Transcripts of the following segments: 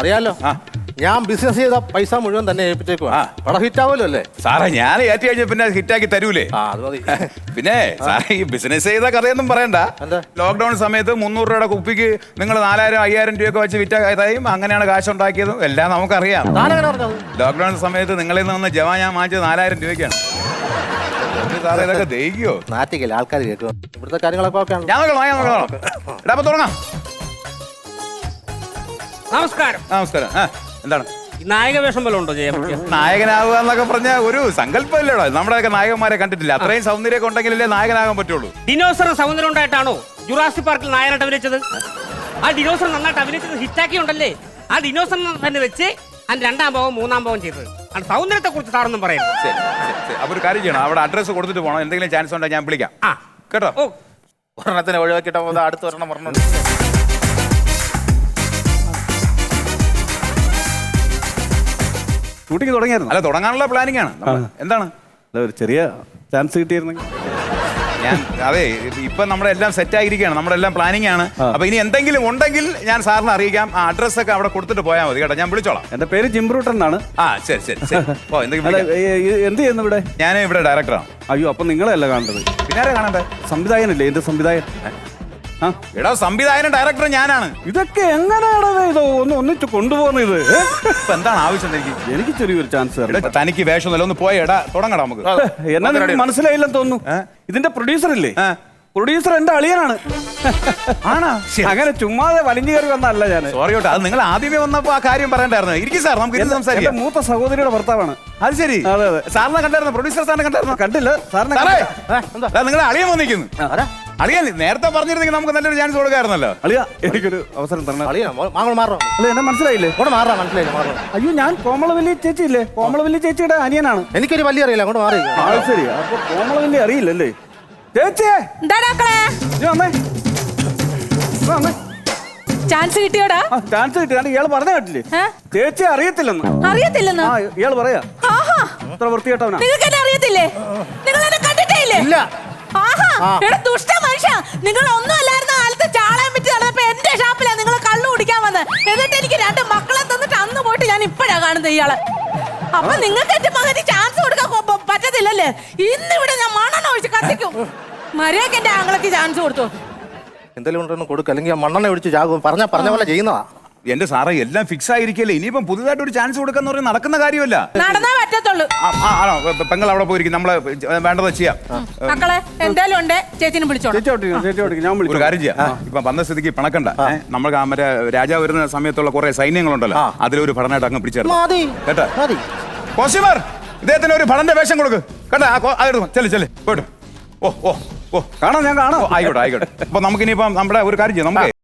അറിയാലോ, ഞാൻ ബിസിനസ് ചെയ്ത പൈസ മുഴുവൻ തന്നെ ഏൽപ്പിച്ചേക്കുവാ. പടം ഹിറ്റ് ആവുമല്ലോ അല്ലേ സാറേ? ഞാൻ ഏറ്റി കഴിഞ്ഞ പിന്നെ ഹിറ്റാക്കി തരൂലേ? അത് മതി. പിന്നെ സാറേ, ഈ ബിസിനസ് ചെയ്ത കഥയൊന്നും പറയണ്ട. ലോക്ക്ഡൌൺ സമയത്ത് 300 രൂപയുടെ കുപ്പിക്ക് നിങ്ങൾ 4000-5000 രൂപയൊക്കെ വെച്ച് വിറ്റായും അങ്ങനെയാണ് കാശ് ഉണ്ടാക്കിയതും എല്ലാം നമുക്കറിയാം. ലോക്ക്ഡൌൺ സമയത്ത് നിങ്ങളിൽ നിന്ന് ജവാ ഞാൻ വാങ്ങിച്ചത് 4000 രൂപയ്ക്കാണ്. സാറേ ഇതൊക്കെ ദഹിക്കോ? നാട്ടിക്കല്ലേ ആൾക്കാർ കേൾക്കും. ഇവിടുത്തെ കാര്യങ്ങളൊക്കെ ഞാൻ തുടങ്ങാം. നമസ്കാരം. നമസ്കാരം. എന്താണ് നായക വേഷം പോലെ ഉണ്ടോ ചെയ്യാൻ? നായകനാവുക എന്നൊക്കെ പറഞ്ഞ ഒരു സങ്കല്പമല്ലേടോ. നമ്മുടെയൊക്കെ നായകന്മാരെ കണ്ടിട്ടില്ല. അത്രയും സൗന്ദര്യമൊക്കെ ഉണ്ടെങ്കിലല്ലേ നായകനാകാൻ പറ്റുള്ളൂ. ഡിനോസർ സൗന്ദര്യം ഉണ്ടായിട്ടാണോ ജുറാസിക് പാർക്കിൽ നായകനായിട്ട് അഭിനയിച്ചത്? ആ ഡിനോസർ നന്നായിട്ട് അഭിനയിച്ചത് ഹിറ്റാക്കി ഉണ്ടല്ലേ? ആ ഡിനോസർ തന്നെ വെച്ച് അതിന് 2ാം ഭാഗവും 3ാം ഭാഗവും ചെയ്തത്. ആ സൗന്ദര്യത്തെ കുറിച്ച് സാറൊന്നും പറയുന്നത്. അപ്പൊ ഒരു കാര്യം ചെയ്യണം, അവിടെ അഡ്രസ് കൊടുത്തിട്ട് പോകണം. എന്തെങ്കിലും ചാൻസ് ഉണ്ടെങ്കിൽ ഞാൻ വിളിക്കാം കേട്ടോ. ഒരെണ്ണത്തിന് ഒഴിവാക്കിയിട്ട് അടുത്ത ഒരെണ്ണം പറഞ്ഞു. ഷൂട്ടിങ് തുടങ്ങിയായിരുന്നു? അല്ല, തുടങ്ങാനുള്ള പ്ലാനിങ് ആണ്. എന്താണ് ഒരു ചെറിയ ചാൻസ് കിട്ടിയിരുന്നെങ്കിൽ. അതെ, ഇപ്പൊ നമ്മുടെ എല്ലാം സെറ്റ് ആയിരിക്കുകയാണ്, നമ്മുടെ എല്ലാം പ്ലാനിങ് ആണ്. അപ്പൊ ഇനി എന്തെങ്കിലും ഉണ്ടെങ്കിൽ ഞാൻ സാറിന് അറിയിക്കാം. ആ അഡ്രസ് ഒക്കെ അവിടെ കൊടുത്തിട്ട് പോയാൽ മതി കേട്ടോ. ഞാൻ വിളിച്ചോളാം. എന്റെ പേര് ജിംബ്രൂട്ടൻ എന്നാണ്. ശരി. എന്ത് ചെയ്യുന്നു ഇവിടെ? ഞാൻ ഇവിടെ ഡയറക്ടറാണ്. അയ്യോ, അപ്പൊ നിങ്ങളെയല്ല കാണേണ്ടത്. പിന്നെ ആരെ കാണണ്ടേ? സംവിധായകനല്ലേ എന്റെ സംവിധായകൻ? എടാ, സംവിധായകനും ഡയറക്ടർ ഞാനാണ്. ഇതൊക്കെ എങ്ങനെയാണ് ഇത് ഒന്നിച്ച് കൊണ്ടുപോകുന്നത്? ഇത് ഇപ്പൊ എന്താണ് ആവശ്യം? എനിക്ക് ചെറിയൊരു ചാൻസ്. തനിക്ക് വേഷമൊന്നുമല്ല, ഒന്ന് പോയടാ, തുടങ്ങടാ നമുക്ക്. എന്നാ നിങ്ങൾക്ക് മനസ്സിലായില്ലെന്ന് തോന്നുന്നു. ഇതിന്റെ പ്രൊഡ്യൂസർ ഇല്ലേ, പ്രൊഡ്യൂസർ എന്റെ അളിയനാണ്. ആണോ? അങ്ങനെ ചുമ്മാതെ വലിഞ്ഞു കയറി വന്നല്ല ഞാൻ. സോറി കേട്ടോ, അത് നിങ്ങൾ ആദ്യമേ വന്നപ്പോ ആ കാര്യം പറയണ്ടായിരുന്നു. ഇരിക്കും സാർ, നമുക്ക് സംസാരിക്കാം. മൂത്ത സഹോദരിയുടെ ഭർത്താവാണ്. അത് ശരി. അതെ അതെ. സാറിനെ കണ്ടായിരുന്നു? പ്രൊഡ്യൂസർ സാറിനെ കണ്ടായിരുന്നു? കണ്ടില്ല സാറിനെ. നിങ്ങളെ അളിയൻ വന്നിരിക്കുന്നു. അളിയൻ നേരത്തെ പറഞ്ഞിരുന്നെങ്കിൽ നമുക്ക് നല്ലൊരു ചാൻസ് കൊടുക്കായിരുന്നല്ലോ. അളിയ, എനിക്കൊരു അവസരം തരണം. അല്ല, എന്നെ മനസ്സിലായില്ലേ? അയ്യോ, ഞാൻ കോമളവല്ലി ചേച്ചി ഇല്ലേ, കോമളവല്ലി ചേച്ചിയുടെ അനിയനാണ്. എനിക്കൊരു വലിയ അറിയില്ല, അങ്ങോട്ട് മാറി. ശരി, അപ്പൊ കോമളവല്ലി അറിയില്ലല്ലേ ചേച്ചിയെ? ചാൻസ് കിട്ടിയോടാ? ചാൻസ് കിട്ടി. ഇയാൾ പറഞ്ഞ കേട്ടില്ലേ, ചേച്ചി അറിയത്തില്ലെന്ന്. ഇയാൾ പറയാ അത്ര വൃത്തികെട്ടവനാ. നിങ്ങൾക്ക് എന്നെ അറിയത്തില്ലേ? നിങ്ങൾ എന്നെ കണ്ടിട്ടേ ഇല്ലേ? ഇല്ല. ദുഷ്ട മനുഷ്യ, നിങ്ങൾ ഒന്നും അല്ലായിരുന്ന കാലത്ത് ചാളയം വിറ്റ് നടന്നപ്പോ എന്റെ ഷാപ്പിലാ നിങ്ങൾ കള്ളു കുടിക്കാൻ വന്ന്. എന്നിട്ട് എനിക്ക് 2 മക്കളെ തന്നിട്ട് അന്ന് പോയിട്ട് ഞാൻ ഇപ്പഴാ കാണുന്നത് ഇയാളെ. അപ്പൊ നിങ്ങൾക്ക് എന്റെ മകന് ചാൻസ് കൊടുക്കാൻ പറ്റത്തില്ലല്ലേ? ഇന്നിവിടെ ഞാൻ മണ്ണെണ്ണ ഒഴിച്ച് കത്തിക്കും. മര്യാദക്ക് എന്റെ ആങ്ങളക്ക് ചാൻസ് കൊടുത്തു. എന്തെങ്കിലും ഉണ്ടെന്ന് കൊടുക്കും, അല്ലെങ്കിൽ മണ്ണെണ്ണ ഒഴിച്ച് ചാകും. പറഞ്ഞ പോലെ ചെയ്യുന്നതാ. എന്റെ സാറേ, എല്ലാം ഫിക്സ് ആയിരിക്കല്ലേ. ഇനിയിപ്പം പുതുതായിട്ട് ഒരു ചാൻസ് കൊടുക്കാന്ന് പറഞ്ഞാൽ നടക്കുന്ന കാര്യമല്ല. നടന്നാ പറ്റത്തുള്ളൂ. ആണോ? പെങ്ങൾ അവിടെ പോയിരിക്കും, നമ്മള് വേണ്ടത് ചെയ്യാം. മക്കളെ എന്തായാലും ഉണ്ട്, ചേച്ചിനെ വിളിച്ചോളൂ. ഒരു കാര്യം ചെയ്യാം. ഇപ്പൊ വന്ന സ്ഥിതിക്ക് പണക്കണ്ട. നമ്മൾ മറ്റേ രാജാവ് വരുന്ന സമയത്തുള്ള കുറെ സൈന്യങ്ങളുണ്ടല്ലോ, അതിലൊരു ഭടനായിട്ട് അങ്ങ് പിടിച്ചേർന്നു കേട്ടോ. കോസ്റ്റ്യൂമർ, ഇദ്ദേഹത്തിന് ഒരു ഭടന്റെ വേഷം കൊടുക്ക് കേട്ടോ. ചെല്ല് പോയിട്ട്. ഓ കാണാം, ഞാൻ കാണാം. ആയിക്കോട്ടെ. അപ്പൊ നമുക്കിനിയിപ്പം നമ്മുടെ ഒരു കാര്യം ചെയ്യാം. നമുക്ക്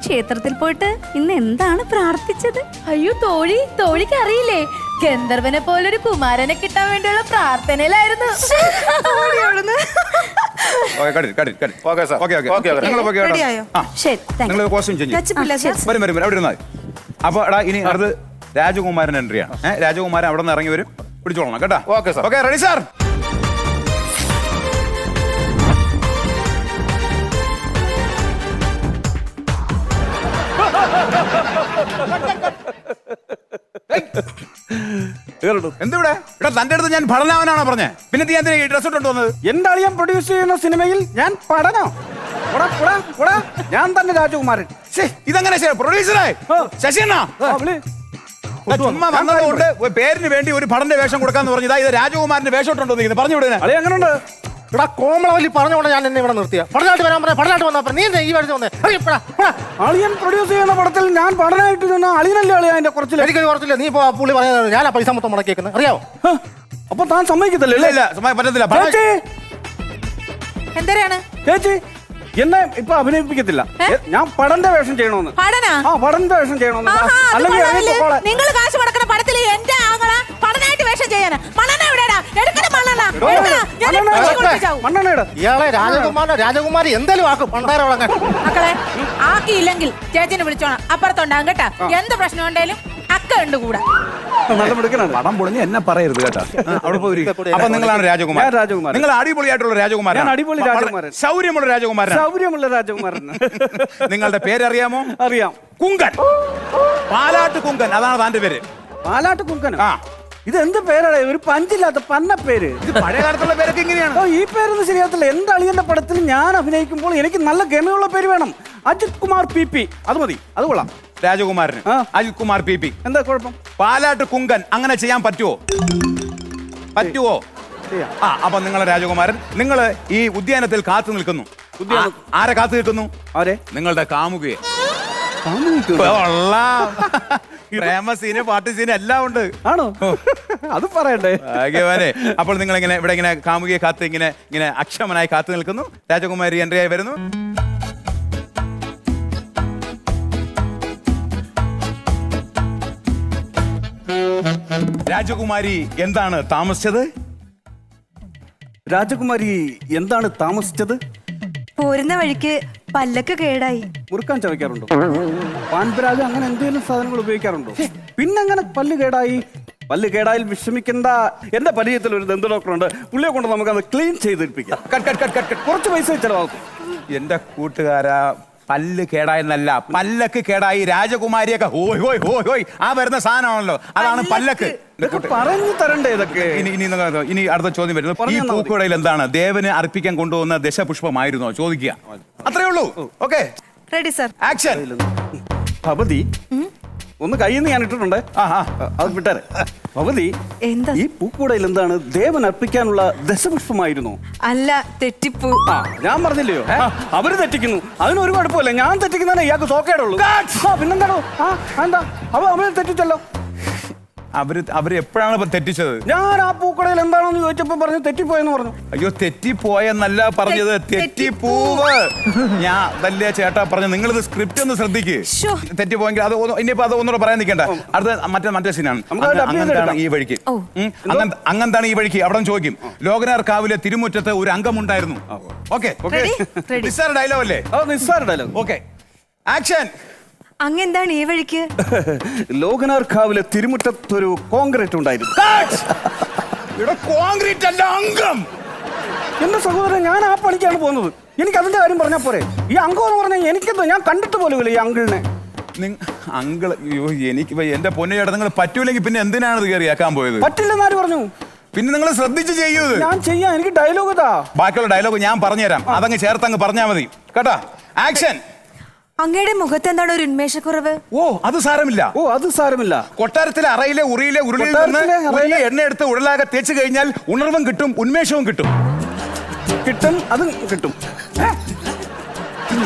ക്ഷേത്രത്തിൽ പോയിട്ട് ഇന്ന് എന്താണ് പ്രാർത്ഥിച്ചത്? അയ്യോ തോഴിക്ക് അറിയില്ലേ? ഗന്ധർവനെ പോലൊരു കുമാരനെ കിട്ടാൻ വേണ്ടിയുള്ള പ്രാർത്ഥനയിലായിരുന്നു. അപ്പൊ ഇനി അടുത്ത് രാജകുമാരൻ എൻട്രിയാണ്. രാജകുമാരൻ അവിടെ നിന്ന് ഇറങ്ങി വരും, പിടിച്ചോളണം കേട്ടോ. Okay, ready sir? എന്തിവിടെ? തന്റെ അടുത്ത് ഞാൻ പഠനാവനാണോ പറഞ്ഞേ? പിന്നെ നീ എന്തിനാ ഡ്രസ് ഇട്ടോണ്ട് വന്നത്? എന്റെ അളിയൻ പ്രൊഡ്യൂസ് ചെയ്യുന്ന സിനിമയിൽ ഞാൻ പഠനോ? ഞാൻ തന്നെ രാജകുമാരൻ. ഇതെങ്ങനെ പ്രൊഡ്യൂസറായി? ശശിയണ്ണ ചുമ്മാ വന്നതുകൊണ്ട് പേരിന് വേണ്ടി ഒരു പഠന്റെ വേഷം കൊടുക്കാന്ന് പറഞ്ഞു. ഇത് രാജകുമാരന്റെ വേഷം ഇട്ടോണ്ട് പറഞ്ഞു വിടുന്നത്. അളി എങ്ങനെയുണ്ട്? ഇവിടെ കോമളവല്ലി പറഞ്ഞോണ്ട് ഞാൻ എന്നെ ഇവിടെ നിർത്തിയ. പഠനമായിട്ട് വരാൻ പറഞ്ഞ പഠനമായിട്ട് വന്നാ നീ ഈ വഴിച്ച് വന്നേ. അളിയൻ പ്രൊഡ്യൂസ് ചെയ്യുന്ന പടത്തിൽ ഞാൻ പഠനമായിട്ട് അളിയനല്ലേ അളിയാ? അതിന്റെ കുറച്ചില്ല, എനിക്ക് കുറച്ചില്ല. നീ ഇപ്പൊ പുള്ളി പറയുന്നത് ഞാൻ ആ പൈസ മൊത്തം മുടക്കിയേക്കുന്നത് അറിയാവോ? അപ്പൊ താൻ സമ്മതിക്കത്തില്ലേ? ഇല്ല, പറ്റത്തില്ല. എന്തരാണ് ചേച്ചി എന്നെ ഇപ്പൊ അഭിനയിപ്പിക്കത്തില്ല. ഞാൻ പടന്റെ വേഷം ചെയ്യണമെന്ന്. പടനാ? ആ പടന്റെ വേഷം ചെയ്യണമെന്ന്. അല്ലെങ്കിൽ ഇറങ്ങിപ്പോളെ. നിങ്ങൾ കാശ് മുടക്കുന്ന പടത്തിൽ എന്റെ ആങ്ങള പടനായിട്ട് വേഷം ചെയ്യാന്. മണ്ണെണ്ണ എവിടെയാ? എടുക്കണ മണ്ണെണ്ണ. മണ്ണെണ്ണയുടെ ഇയാളെ രാജകുമാരി എന്തേലും ആക്കും പണ്ടാരോളങ്ങ. മക്കളെ ആക്കിയില്ലെങ്കിൽ ചേച്ചിനെ വിളിച്ചോണം. അപ്പുറത്തുണ്ടാകും കേട്ടാ. എന്ത് പ്രശ്നം ഉണ്ടെങ്കിലും അക്ക ഉണ്ട് കൂടെ. നല്ല മിടുക്കനാണ്. പടം പൊളിഞ്ഞ് എന്നെ പറയരുത് കേട്ടോ. അവിടെ പോയി. അപ്പൊ നിങ്ങളാണ് രാജകുമാരൻ. ഞാൻ രാജകുമാരൻ. നിങ്ങൾ അടിപൊളിയായിട്ടുള്ള രാജകുമാരൻ. ഞാൻ അടിപൊളി രാജകുമാരൻ. ശൗര്യമുള്ള രാജകുമാരൻ. സൗകര്യമുള്ള രാജകുമാരൻ. നിങ്ങളുടെ പേരറിയാമോ? അറിയാം. കുങ്കൻ. പാലാട്ട് കുങ്കൻ, അതാണ് താന്റെ പേര്. പാലാട്ട് കുങ്കൻ. ആ, ഇത് എന്ത് പേരാണ്? ഒരു പഞ്ചില്ലാത്ത പന്ന പേര്. ഇത് പഴയ കാലത്തുള്ള പേരൊക്കെ ഇങ്ങനെയാണ്. ഓ, ഈ പേരൊന്നും ശരിയാകത്തില്ല. എന്റെ അളിയന്റെ പടത്തിൽ ഞാൻ അഭിനയിക്കുമ്പോൾ എനിക്ക് നല്ല ഗമയുള്ള പേര് വേണം. അജിത് കുമാർ PP. അത് മതി, അത് കൊള്ളാം. രാജകുമാരന് അജിത് കുമാർ PP. എന്താ കുഴപ്പം? പാലാട്ട് കുങ്കൻ അങ്ങനെ ചെയ്യാൻ പറ്റുമോ? പറ്റുമോ? ആ, അപ്പൊ നിങ്ങളെ രാജകുമാരൻ, നിങ്ങൾ ഈ ഉദ്യാനത്തിൽ കാത്തു നിൽക്കുന്നു. ആരെ കാത്തു നിൽക്കുന്നു? ആരെ? നിങ്ങളുടെ കാമുകയെ. പ്രേമ സീന്, പാട്ട് സീന് എല്ലാം ഉണ്ട്. ആണോ? അത് പറയണ്ടേ? ഭാഗ്യവാനെ. അപ്പോൾ നിങ്ങൾ ഇങ്ങനെ ഇവിടെ ഇങ്ങനെ കാമുകിയെ കാത്ത് ഇങ്ങനെ അക്ഷമനായി കാത്തു നിൽക്കുന്നു. രാജകുമാരി എൻട്രി ആയി വരുന്നു. രാജകുമാരി എന്താണ് താമസിച്ചത്? രാജകുമാരി എന്താണ് താമസിച്ചത്? പോരുന്ന വഴിക്ക് പല്ലക്ക് കേടായി. മുറുക്കാൻ ചവയ്ക്കാറുണ്ടോ? പാൻപരാഗ് അങ്ങനെ എന്തെങ്കിലും സാധനങ്ങൾ ഉപയോഗിക്കാറുണ്ടോ? പിന്നെങ്ങനെ പല്ല് കേടായി? പല്ല് കേടായിൽ വിഷമിക്കേണ്ട. എന്റെ പരിചയത്തിൽ ഒരു ദന്ത ഡോക്ടറുണ്ട്. പുള്ളിയെ കൊണ്ട് നമുക്ക് അത് ക്ലീൻ ചെയ്തിരിപ്പിക്കാം. കുറച്ച് പൈസ ചെലവാകും. എന്റെ കൂട്ടുകാരാ, പല്ല് കേടായെന്നല്ല, പല്ലക്ക് കേടായി. രാജകുമാരിയൊക്കെ ഹോയ് ഹോയ് ഹോയ് ഹോയ് ആ വരുന്ന സാധനമാണല്ലോ, അതാണ് പല്ലക്ക്. പറഞ്ഞു തരണ്ടേ ഇതൊക്കെ? ഇനി അടുത്ത ചോദ്യം വരുന്നു. ഈ പൂക്കുടയിൽ എന്താണ് ദേവന് അർപ്പിക്കാൻ കൊണ്ടുപോകുന്ന ദശപുഷ്പമായിരുന്നോ? ചോദിക്കുക. അത്രേ ഉള്ളൂ. Okay, ready sir. ആക്ഷൻ. ഭവതി, ഒന്ന് കയ്യിൽ നിന്ന് ഞാൻ ഇട്ടിട്ടുണ്ട്. അത് വിട്ടാരെ. ഭവതി, എന്താ? ഈ പൂക്കൂടയിൽ എന്താണ് ദേവൻ അർപ്പിക്കാനുള്ള ദശപുഷ്പമായിരുന്നു? അല്ല, തെറ്റിപ്പൂ. ഞാൻ പറഞ്ഞില്ലയോ, അവര് തെറ്റിക്കുന്നു. അതിനൊരു കുഴപ്പമില്ല. ഞാൻ തെറ്റിക്കുന്നതിന് ഇയാൾക്ക് സോക്കേടുള്ളൂ. പിന്നെന്താണോ? എന്താ അവര് തെറ്റിച്ചല്ലോ. അവര് എപ്പോഴാണ് തെറ്റിച്ചത്? ഞാൻ ആ പൂക്കടയിൽ എന്താണെന്ന് ചോദിച്ചപ്പോ പറഞ്ഞു തെറ്റിപ്പോയെന്ന് പറഞ്ഞു. അയ്യോ, തെറ്റിപ്പോയെന്നല്ല പറഞ്ഞത്, തെറ്റിപ്പൂവ്. ഞാൻ അതല്ലേ ചേട്ടാ പറഞ്ഞു. നിങ്ങളിത് സ്ക്രിപ്റ്റ് ഒന്ന് ശ്രദ്ധിക്ക്. തെറ്റിപ്പോയെങ്കിൽ അത് ഇനിയിപ്പോ അത് ഒന്നുകൂടെ പറയാൻ നിൽക്കണ്ട. അടുത്ത മറ്റേ സീനാണ്. അങ്ങനെന്താണ് ഈ വഴിക്ക്, അങ്ങനെന്താണ് ഈ വഴിക്ക് അവിടെ ചോദിക്കും. ലോകനാർ കാവിലെ തിരുമുറ്റത്ത് ഒരു അംഗമുണ്ടായിരുന്നു. ഓക്കെ, നിസ്സാര ഡയലോഗ് അല്ലേ? നിസ്സാര ഡയലോഗ്. Okay, action. അങ്ങെന്താണ് ഈ വഴിക്ക്? ലോകനാർ കാവിലെ തിരുമുറ്റത്തൊരു കോൺക്രീറ്റ് ഉണ്ടായിരുന്നു. കോൺക്രീറ്റ് അല്ല, അംഗം. എന്റെ സഹോദരൻ, ഞാൻ ആ പണിക്കാണ് പോകുന്നത്. എനിക്ക് അതിന്റെ കാര്യം പറഞ്ഞാൽ പോരെ? ഈ അംഗം എന്ന് പറഞ്ഞാൽ എനിക്കെന്തോ, ഞാൻ കണ്ടിട്ട് പോലുമില്ല ഈ അങ്കിളിനെ. അങ്കിള്, അയ്യോ എനിക്ക് എന്റെ പൊന്നു ചേട്ടാ, നിങ്ങൾ പറ്റൂലെങ്കിൽ പിന്നെ എന്തിനാണ് ഇത് കയറിയാക്കാൻ പോയത്? പറ്റില്ലെന്ന് ആര് പറഞ്ഞു? പിന്നെ നിങ്ങൾ ശ്രദ്ധിച്ച് ചെയ്യൂ. ഞാൻ ചെയ്യാം. എനിക്ക് ഡയലോഗ് ഇതാ. ബാക്കിയുള്ള ഡയലോഗ് ഞാൻ പറഞ്ഞുതരാം. അതങ്ങ് ചേർത്തങ്ങ് പറഞ്ഞാൽ മതി കേട്ടാ. ആക്ഷൻ. അങ്ങയുടെ മുഖത്ത് എന്താണ് ഒരു ഉന്മേഷക്കുറവ്? അത് സാരമില്ല. അത് സാരമില്ല. കൊട്ടാരത്തിലെ അറയിലെ ഉറിയിലെ ഉരുളിയിൽ നിന്ന് എണ്ണ എടുത്ത് ഉടലാകെ തേച്ച് കഴിഞ്ഞാൽ ഉണർവും കിട്ടും, ഉന്മേഷവും കിട്ടും. അതും കിട്ടും.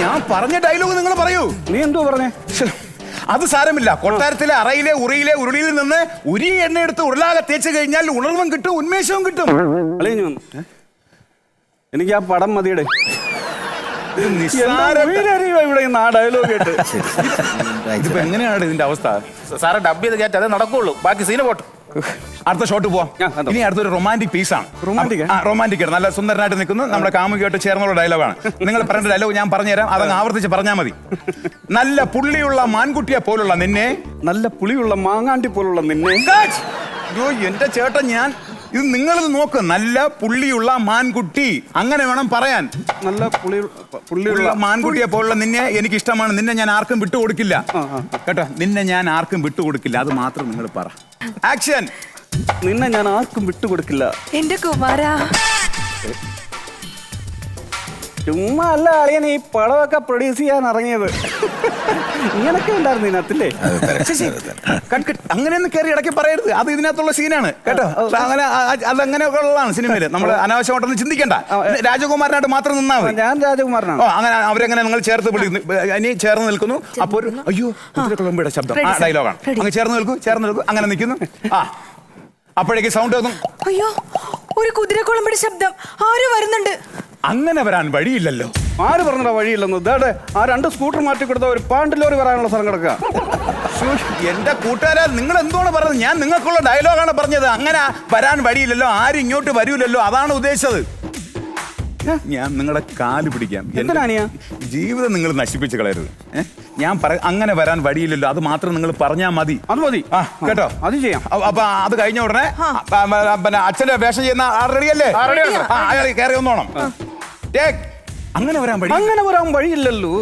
ഞാൻ പറഞ്ഞ ഡയലോഗ് നിങ്ങൾ പറയൂ. നീ എന്തോ പറഞ്ഞേ? അത് സാരമില്ല. കൊട്ടാരത്തിലെ അറയിലെ ഉറിയിലെ ഉരുളിയിൽ നിന്ന് ഉരി എണ്ണ എടുത്ത് ഉടലാകെ തേച്ച് കഴിഞ്ഞാൽ ഉണർവും കിട്ടും, ഉന്മേഷവും കിട്ടും. എനിക്ക് ആ പടം മതിയുടെ. എങ്ങനെയാണ് ഇതിന്റെ അവസ്ഥ? സാറെ ഡബ് ചെയ്ത് കയറ്റി അതേ നടക്കുള്ളൂ. ബാക്കി സീന് പോട്ടെ. അടുത്ത ഷോട്ട് പോവാം. ഇനി അടുത്തൊരു റൊമാൻറ്റിക് പീസാണ്. റൊമാൻറ്റിക് ആണ്. നല്ല സുന്ദരനായിട്ട് നിൽക്കുന്നു. നമ്മുടെ കാമുകിയായിട്ട് ചേർന്നുള്ള ഡയലോഗാണ്. നിങ്ങൾ പറഞ്ഞ ഡയലോഗ് ഞാൻ പറഞ്ഞുതരാം. അതങ്ങ് ആവർത്തിച്ച് പറഞ്ഞാൽ മതി. നല്ല പുള്ളിയുള്ള മാൻകുട്ടിയെ പോലുള്ള നിന്നെ. നല്ല പുളിയുള്ള മാങ്ങാണ്ടി പോലുള്ള നിന്നെ. അയ്യോ എന്റെ ചേട്ടൻ, ഞാൻ ഇത് നിങ്ങളിത് നോക്ക്. നല്ല പുള്ളിയുള്ള മാൻകുട്ടി, അങ്ങനെ വേണം പറയാൻ. നല്ല പുള്ളിയുള്ള മാൻകുട്ടിയെ പോലുള്ള നിന്നെ എനിക്ക് ഇഷ്ടമാണ്. നിന്നെ ഞാൻ ആർക്കും വിട്ടുകൊടുക്കില്ല കേട്ടോ. നിന്നെ ഞാൻ ആർക്കും വിട്ടുകൊടുക്കില്ല. അത് മാത്രം നിങ്ങൾ പറ. ആക്ഷൻ. നിന്നെ ഞാൻ ആർക്കും വിട്ടുകൊടുക്കില്ല. എന്റെ കുമാരാ, ചുമ്മാ അല്ല അളിയൻ ഈ പടമൊക്കെ പ്രൊഡ്യൂസ് ചെയ്യാൻ ഇറങ്ങിയത്. ഇങ്ങനൊക്കെ ഉണ്ടായിരുന്നു ഇതിനകത്തില്ലേ? അങ്ങനെയൊന്നും കയറി ഇടയ്ക്ക് പറയരുത്. അത് ഇതിനകത്തുള്ള സീനാണ് കേട്ടോ. അങ്ങനെ അതങ്ങനെയൊക്കെ ഉള്ളതാണ് സിനിമയില്. നമ്മൾ അനാവശ്യമായിട്ടൊന്നും ചിന്തിക്കണ്ട. രാജകുമാരനായിട്ട് മാത്രം നിന്നാ മതി. ഞാൻ രാജകുമാരനാണ്. അങ്ങനെ അവരെങ്ങനെ നിങ്ങൾ ചേർത്ത് ഇനി ചേർന്ന് നിൽക്കുന്നു. അപ്പോൾ ഒരു അയ്യോ കുതിരക്കുളമ്പയുടെ ശബ്ദം, ആ ഡയലോഗാണ്. അങ്ങ് ചേർന്ന് നിൽക്കൂ. അങ്ങനെ നിൽക്കുന്നു. അപ്പോഴേക്ക് സൗണ്ട് വന്നു. അയ്യോ, ഒരു കുതിരക്കുളമ്പടി ശബ്ദം. ആരോ വരുന്നുണ്ട്. അങ്ങനെ വരാൻ വഴിയില്ലല്ലോ. ആര് പറഞ്ഞ വഴിയില്ലെന്ന്? ഇതേ ആ 2 സ്കൂട്ടർ മാറ്റി കൊടുത്ത ഒരു പാണ്ട് ലോറി വരാനുള്ള സ്ഥലം കിടക്കുക. എന്റെ കൂട്ടുകാരാ, നിങ്ങൾ എന്തുകൊണ്ട് പറഞ്ഞത്? ഞാൻ നിങ്ങൾക്കുള്ള ഡയലോഗാണ് പറഞ്ഞത്. അങ്ങനെ വരാൻ വഴിയില്ലല്ലോ, ആരും ഇങ്ങോട്ട് വരൂലല്ലോ, അതാണ് ഉദ്ദേശിച്ചത്. ഞാൻ നിങ്ങളുടെ കാല് പിടിക്കാം. എന്തിനാണിയാ? ജീവിതം നിങ്ങൾ നശിപ്പിച്ച് കളയരുത്. ഞാൻ അങ്ങനെ വരാൻ വഴിയില്ലല്ലോ, അത് മാത്രം നിങ്ങൾ പറഞ്ഞാൽ മതി. അത് മതി. ആ കേട്ടോ, അത് ചെയ്യാം. അപ്പൊ അത് കഴിഞ്ഞ ഉടനെ പിന്നെ അച്ഛന്റെ വേഷം ചെയ്യുന്ന റെഡിയല്ലേ? അയാൾ കയറി ഒന്നോണം. അങ്ങനെ വരാൻ വഴിയില്ലല്ലോ.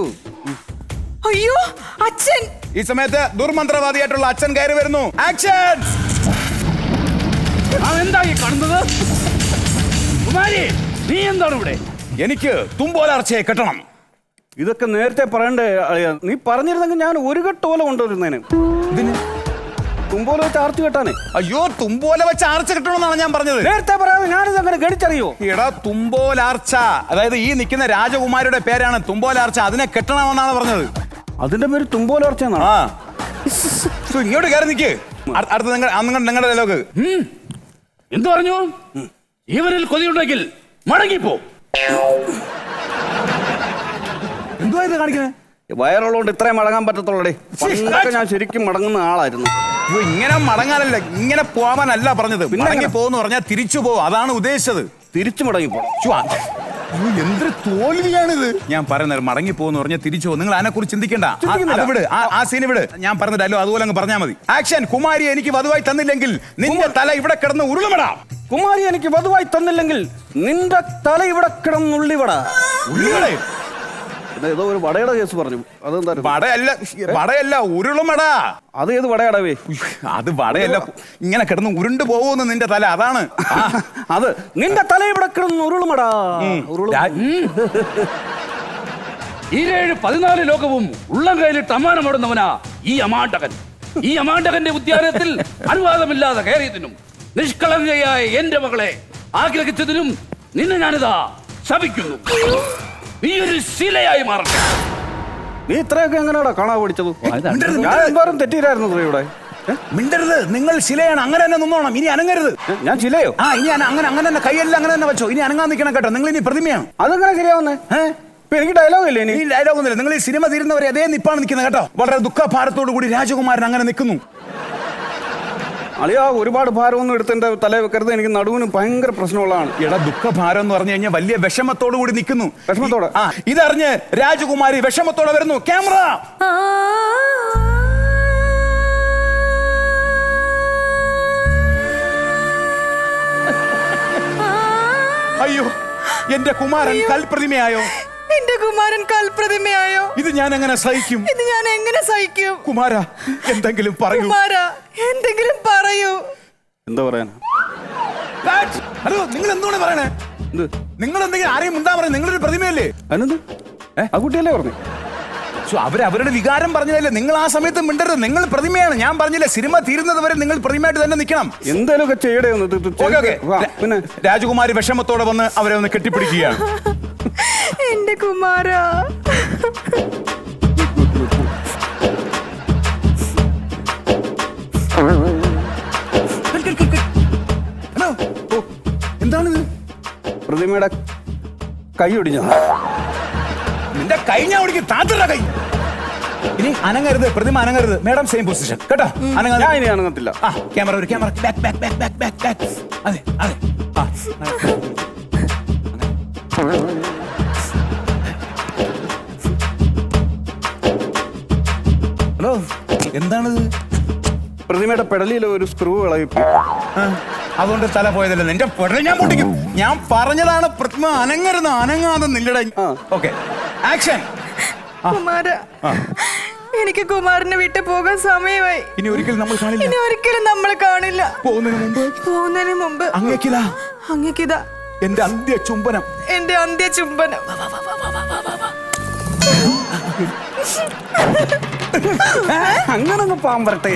അയ്യോ അച്ഛൻ! ഈ സമയത്ത് ദുർമന്ത്രവാദിയായിട്ടുള്ള അച്ഛൻ കയറി വരുന്നു. ആക്ഷൻ! എന്താ ഈ കാണുന്നത്? കുമാരി, നീ എന്താണ് ഇവിടെ? എനിക്ക് തുമ്പോലാർച്ചയെ കെട്ടണം. ഇതൊക്കെ നേരത്തെ പറയണ്ടേ അളിയാ? നീ പറഞ്ഞിരുന്നെങ്കിൽ ഞാൻ ഒരു കെട്ടോല കൊണ്ടുവരുന്നേന്. തുമ്പോല വെച്ച് ആർച്ച് കെട്ടാനേ. അയ്യോ, തുമ്പോല വെച്ച് ആർച്ച കെട്ടണമെന്നാണ് ഞാൻ പറഞ്ഞത്. നേരത്തെ പറയാതെ ഞാനിത് അങ്ങനെ ഗണിച്ചറിയോ? എടാ, തുമ്പോലാർച്ച, അതായത് ഈ നിൽക്കുന്ന രാജകുമാരിയുടെ പേരാണ് തുമ്പോലാർച്ച. അതിനെ കെട്ടണമെന്നാണ് പറഞ്ഞത്. അതിന്റെ പേര് തുമ്പോലാർച്ചെന്നാണ്. ആ, ഇങ്ങോട്ട് കയറി നിൽക്ക്. അടുത്ത നിങ്ങളുടെ ഡയലോഗ്. എന്തു പറഞ്ഞു? ഇവരിൽ കൊതിയുണ്ടെങ്കിൽ മടങ്ങിപ്പോ. എന്തുവാ ഇത് കാണിക്കുന്നത്? വയറുള്ളതുകൊണ്ട് ഇത്രയും മടങ്ങാൻ പറ്റത്തുള്ളടേ. പണ്ടൊക്കെ ഞാൻ ശരിക്കും മടങ്ങുന്ന ആളായിരുന്നു. അയ്യോ, ഇങ്ങനെ മടങ്ങാനല്ല, ഇങ്ങനെ പോവാനല്ല പറഞ്ഞത്. മടങ്ങി പോന്ന് പറഞ്ഞാൽ തിരിച്ചു പോകും, അതാണ് ഉദ്ദേശിച്ചത്. തിരിച്ചു മടങ്ങിപ്പോ. എന്തൊരു തോൽവിയാണിത്. ഞാൻ പറയുന്നത് മടങ്ങി പോകുന്ന പറഞ്ഞാൽ തിരിച്ചു പോകും. നിങ്ങൾ അതിനെ കുറിച്ച് ചിന്തിക്കണ്ട. അത് വിട്, ആ സീൻ വിട്. ഞാൻ പറഞ്ഞ ഡയലോഗ് അതുപോലെ അങ്ങ് പറഞ്ഞാൽ മതി. ആക്ഷൻ! കുമാരി എനിക്ക് വധുവായി തന്നില്ലെങ്കിൽ നിന്റെ തല ഇവിടെ കിടന്ന് ഉരുളുമടാ. കുമാരി എനിക്ക് വധുവായി തന്നില്ലെങ്കിൽ നിന്റെ തല ഇവിടെ കിടന്നുള്ളിവടാ. ഉള്ളിവടേ? ഏതോ ഒരു വടയുടെ കേസ് പറഞ്ഞു. അതെന്താ? വടയല്ല, ഉരുളുമടാ. അത് ഏത് വടയടവേ? അത് വടയല്ല, ഇങ്ങനെ കിടന്ന് ഉരുണ്ടു പോകുന്നു നിന്റെ തല, അതാണ്. അത് നിന്റെ തല ഇവിടെ കിടന്ന് ഉരുളുമടാ. ഈ 14 ലോകവും ഉള്ളം കയ്യിലിട്ട് അമ്മാനമാടുന്നവനാ ഈ അമാണ്ടകൻ. ഈ അമാണ്ടകന്റെ ഉദ്യാനത്തിൽ അനുവാദമില്ലാതെ കയറിയതിനും നിഷ്കളങ്കയായ എന്റെ മകളെ ആഗ്രഹിച്ചതിനും നിന്നെ ഞാനിതാ ശപിക്കുന്നു. നീ ഒരു ശിലയായി മാറട്ടെ. നീ ഇത്രയൊക്കെ എങ്ങനെയാടാ കാണാൻ പഠിച്ചത്? ഞാൻ എന്തോരം തെറ്റിയില്ലായിരുന്നു ഇവിടെ. മിണ്ടരുത്, നിങ്ങൾ ശിലയാണ്. അങ്ങനെ തന്നെ നിന്നോണം, ഇനി അനങ്ങരുത്. ഞാൻ ശിലയോ? ആ, ഇനി അങ്ങനെ തന്നെ കൈയെല്ലാം അങ്ങനെ തന്നെ വെച്ചോ. ഇനി അനങ്ങാൻ നിൽക്കണം കേട്ടോ. നിങ്ങൾ ഇനി പ്രതിമയാണ്. അതെങ്ങനെ ശരിയാവുന്നേ? ഇപ്പൊ എനിക്ക് ഡയലോഗ് ഇല്ലേ? ഈ ഡയലോഗ് ഒന്നുമില്ല. നിങ്ങൾ ഈ സിനിമ തീരുന്നവരെ അതേ നിപ്പാണ് നിൽക്കുന്നത് കേട്ടോ. വളരെ ദുഃഖഭാരത്തോടു കൂടി രാജകുമാരൻ അങ്ങനെ നിൽക്കുന്നു. അളിയാ, ഒരുപാട് ഭാരമൊന്നും എടുത്ത് എന്റെ തല വെക്കരുത്. എനിക്ക് നടുവിന് ഭയങ്കര പ്രശ്നമുള്ളതാണ്. എടാ, ദുഃഖഭാരം എന്ന് പറഞ്ഞു കഴിഞ്ഞാൽ വലിയ വിഷമത്തോടു കൂടി നിൽക്കുന്നു. വിഷമത്തോടെ? ആ, ഇതറിഞ്ഞ് രാജകുമാരി വിഷമത്തോടെ വരുന്നു. ക്യാമറ. അയ്യോ, എന്റെ കുമാരൻ കൽപ്രതിമയായോ? എന്റെ കുമാരൻ കൽപ്രതിമയായോ? ഇത് ഞാൻ എങ്ങനെ സഹിക്കും? ഇത് ഞാൻ എങ്ങനെ സഹിക്കും? കുമാര, എന്തെങ്കിലും പറയൂ. കുമാര, എന്തെങ്കിലും പറയൂ. എന്താ പറയാനാ? ഹലോ, നിങ്ങൾ എന്താണ് പറയണേ? നിങ്ങൾ എന്തെങ്കിലും ആരെയും ഉണ്ടാ പറയുന്നത്? നിങ്ങളൊരു പ്രതിമയല്ലേ? അതിനെന്ത്? ആ കുട്ടിയല്ലേ പറഞ്ഞു? അവരുടെ വികാരം പറഞ്ഞതല്ലേ. നിങ്ങൾ ആ സമയത്ത് മിണ്ടരുത്. നിങ്ങൾ പ്രതിമയാണ്. ഞാൻ പറഞ്ഞില്ലേ, സിനിമ തീരുന്നത് വരെ നിങ്ങൾ പ്രതിമയായിട്ട് തന്നെ നിൽക്കണം. എന്തേലും ഒക്കെ ചെയ്യടേ. പിന്നെ രാജകുമാരി വിഷമത്തോടെ വന്ന് അവരെ ഒന്ന് കെട്ടിപ്പിടിക്കുകയാണ്. എന്റെ കുമാര. എന്താണിത്? പ്രതിമയുടെ കൈ ഒടിഞ്ഞ. നിന്റെ കൈ ഞാൻ ഒടിക്കും. താത്തരുടെ കൈ. ഇനി അനങ്ങരുത്, പ്രതിമ അനങ്ങരുത്. മാഡം സെയിം പൊസിഷൻ കേട്ടോ. ഞാൻ ഇനി അനങ്ങത്തില്ല. ആ, ക്യാമറ ഒരു ക്യാമറ. ബാക്ക്. അതെ. ആ, ഹലോ, എന്താണിത്? പ്രതിമയുടെ പെടലിയിൽ ഒരു സ്ക്രൂ ഇളകി. അതുകൊണ്ട് തല പോയതല്ലേ? നിന്റെ പെടൽ ഞാൻ പൊട്ടിക്കും. ഞാൻ പറഞ്ഞതാണ് പ്രതിമ അനങ്ങരുത്. അനങ്ങാതെ നില്ലട. Okay, action. കുമാര, എനിക്ക് കുമാരനെ വിട്ട് പോകാൻ സമയമായി. ഇനി ഒരിക്കലും നമ്മൾ കാണില്ല. ഇനി ഒരിക്കലും നമ്മൾ കാണില്ല. പോകുന്നതിന് മുമ്പ് അങ്ങേക്കിതാ എന്റെ അന്ത്യചുംബനം. എന്റെ അന്ത്യചുംബനം. അങ്ങനെ അങ്ങ് പാൻ വരട്ടെ.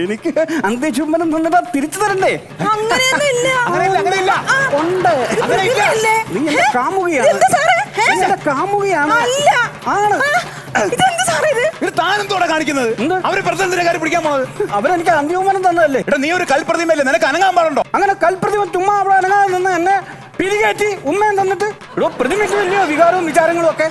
എനിക്ക് അന്ത്യചുംബനം തന്നിട്ട് തിരിച്ചു തരണ്ടേ? അങ്ങനെയില്ല. ഉണ്ട്. നീ എന്റെ കാമുകയാണ്. കാമുകയാണ്. ആണ്. താനെന്തോടെ കാണിക്കുന്നത്? അവര് പ്രസിഡന്റിന്റെ കാര്യം പിടിക്കാൻ പോകുന്നത്. അവരെനിക്ക് അന്ത്യചുംബനം തന്നതല്ലേ? എടാ, നീ ഒരു കൽപ്രതിമയല്ലേ? നിനക്ക് അനങ്ങാൻ പാടുണ്ടോ? അങ്ങനെ കൽപ്രതിമ ചുമ്മാ അവിടെ അനങ്ങാൻ നിന്ന് എന്നെ പിരികെ കയറ്റി ഉമ്മയും തന്നിട്ട് പ്രതിമയ്ക്ക് വലിയ വികാരവും വിചാരങ്ങളും ഒക്കെ